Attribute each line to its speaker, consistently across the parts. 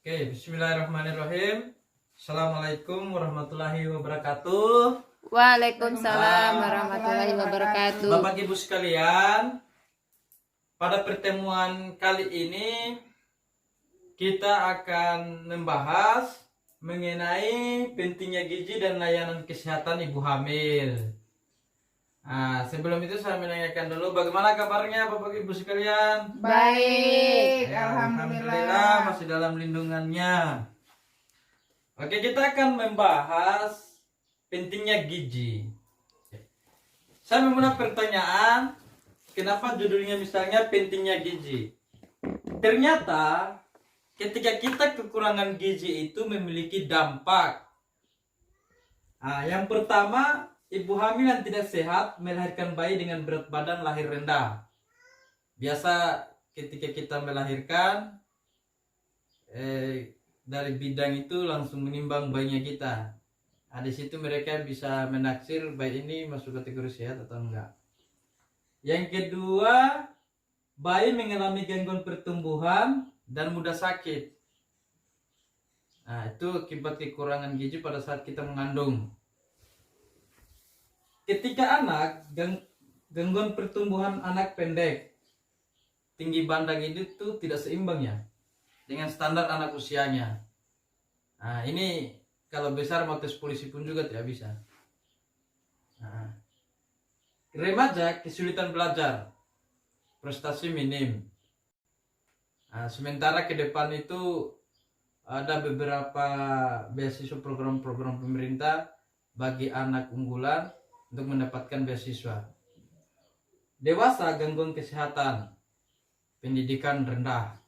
Speaker 1: Oke, bismillahirrahmanirrahim. Assalamualaikum warahmatullahi wabarakatuh.
Speaker 2: Waalaikumsalam warahmatullahi wabarakatuh.
Speaker 1: Bapak Ibu sekalian, pada pertemuan kali ini kita akan membahas mengenai pentingnya gizi dan layanan kesehatan ibu hamil. Nah, sebelum itu saya menanyakan dulu bagaimana kabarnya Bapak Ibu sekalian?
Speaker 2: Baik,
Speaker 1: Ya,
Speaker 2: alhamdulillah.
Speaker 1: masih dalam lindungannya. Oke, kita akan membahas pentingnya gizi. Saya memulai pertanyaan, kenapa judulnya misalnya pentingnya gizi? Ternyata ketika kita kekurangan gizi itu memiliki dampak. Nah, yang pertama, ibu hamil yang tidak sehat melahirkan bayi dengan berat badan lahir rendah. Biasa ketika kita melahirkan dari bidang itu langsung menimbang bayinya kita. Nah, di situ mereka bisa menaksir bayi ini masuk kategori sehat atau enggak. Yang kedua, bayi mengalami gangguan pertumbuhan dan mudah sakit. Nah, itu akibat kekurangan gizi pada saat kita mengandung. Ketika gangguan pertumbuhan anak pendek, tinggi bandang itu tidak seimbang ya dengan standar anak usianya. Nah, ini kalau besar mau tes polisi pun juga tidak bisa. Nah, remaja kesulitan belajar, prestasi minim. Nah, sementara ke depan itu ada beberapa beasiswa program-program pemerintah bagi anak unggulan untuk mendapatkan beasiswa. Dewasa gangguan kesehatan, pendidikan rendah,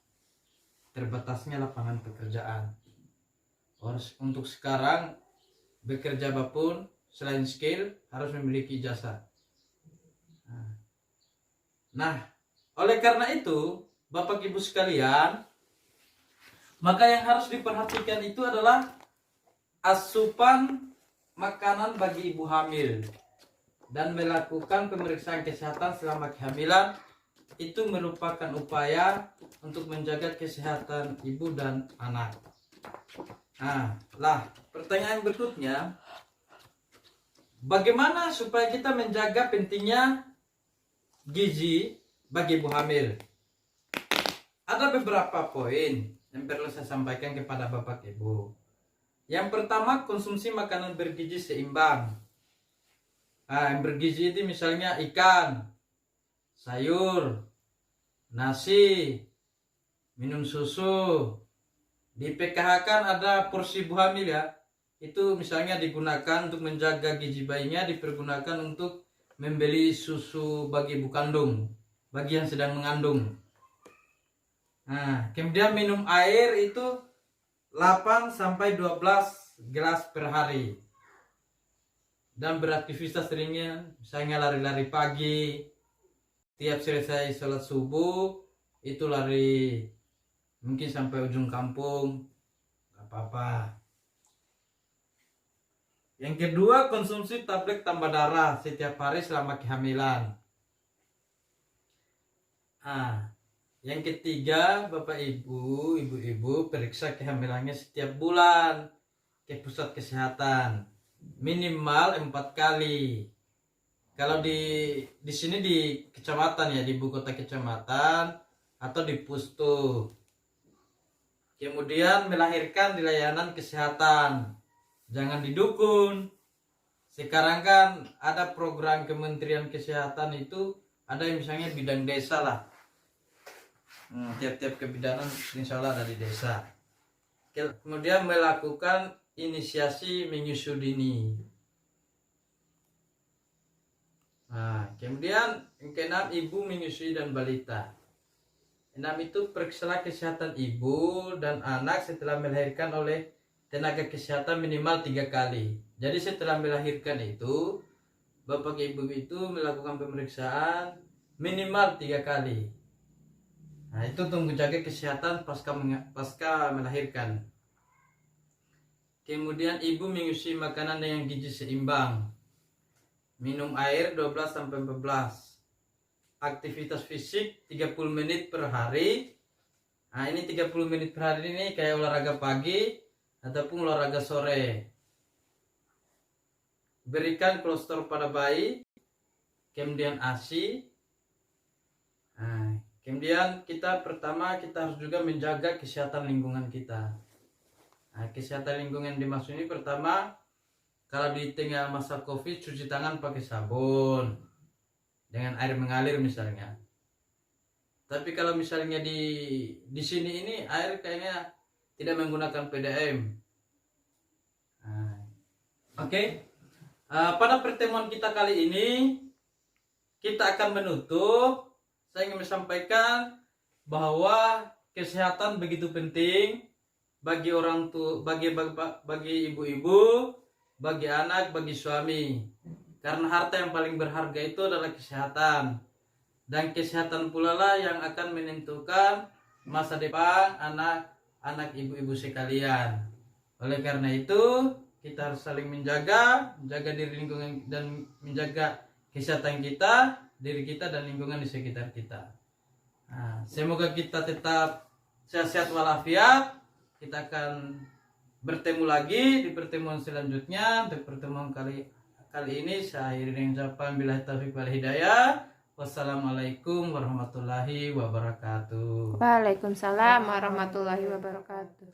Speaker 1: terbatasnya lapangan pekerjaan. Untuk sekarang bekerja apapun selain skill harus memiliki ijazah. Nah, oleh karena itu Bapak Ibu sekalian, maka yang harus diperhatikan itu adalah asupan makanan bagi ibu hamil dan melakukan pemeriksaan kesehatan selama kehamilan. Itu merupakan upaya untuk menjaga kesehatan ibu dan anak. Nah, pertanyaan berikutnya, bagaimana supaya kita menjaga pentingnya gizi bagi ibu hamil? Ada beberapa poin yang perlu saya sampaikan kepada Bapak Ibu. Yang pertama, konsumsi makanan bergizi seimbang. Yang bergizi itu misalnya ikan, sayur, nasi, minum susu. Di PKH kan ada porsi ibu hamil ya. Itu misalnya digunakan untuk menjaga gizi bayinya, dipergunakan untuk membeli susu bagi ibu kandung, bagi yang sedang mengandung. Nah, kemudian minum air itu 8 sampai 12 gelas per hari. Dan beraktivitas ringan, misalnya lari-lari pagi. Tiap selesai sholat subuh itu lari mungkin sampai ujung kampung, gak apa-apa. Yang kedua, konsumsi tablet tambah darah setiap hari selama kehamilan. Yang ketiga, Bapak Ibu, Ibu-ibu periksa kehamilannya setiap bulan ke pusat kesehatan minimal 4 kali. Kalau di sini di kecamatan ya, di ibu kota kecamatan atau di pustu. Kemudian melahirkan di layanan kesehatan, jangan di dukun. Sekarang kan ada program Kementerian Kesehatan itu, ada yang misalnya bidang desa lah. Tiap-tiap kebidanan insya Allah ada di desa. Kemudian melakukan inisiasi menyusui dini. Kemudian yang keenam, ibu menyusui dan balita. 6 itu periksa kesehatan ibu dan anak setelah melahirkan oleh tenaga kesehatan minimal 3 kali. Jadi setelah melahirkan itu Bapak Ibu itu melakukan pemeriksaan minimal 3 kali. Nah, itu untuk menjaga kesehatan pasca melahirkan. Kemudian ibu menyusui makanan yang gizi seimbang. Minum air 12 sampai 14. Aktivitas fisik 30 menit per hari Nah, ini 30 menit per hari ini kayak olahraga pagi ataupun olahraga sore. Berikan kolostrum pada bayi, kemudian ASI. Nah, kemudian kita harus juga menjaga kesehatan lingkungan kita. Nah, kesehatan lingkungan dimaksud ini pertama, kalau di tengah masa COVID cuci tangan pakai sabun dengan air mengalir misalnya. Tapi kalau misalnya di sini ini air kayaknya tidak menggunakan PDM. Nah, oke. Pada pertemuan kita kali ini kita akan menutup. Saya ingin menyampaikan bahwa kesehatan begitu penting bagi orang tua, bagi ibu-ibu, bagi anak, bagi suami. Karena harta yang paling berharga itu adalah kesehatan. Dan kesehatan pula lah yang akan menentukan masa depan anak-anak ibu-ibu sekalian. Oleh karena itu, kita harus saling menjaga diri lingkungan dan menjaga kesehatan kita, diri kita dan lingkungan di sekitar kita. Nah, semoga kita tetap sehat-sehat walafiat. Kita akan bertemu lagi di pertemuan selanjutnya. Untuk pertemuan kali ini saya akhiri dengan ucapan billahi taufiq wal hidayah. Wassalamualaikum warahmatullahi wabarakatuh.
Speaker 2: Waalaikumsalam warahmatullahi wabarakatuh.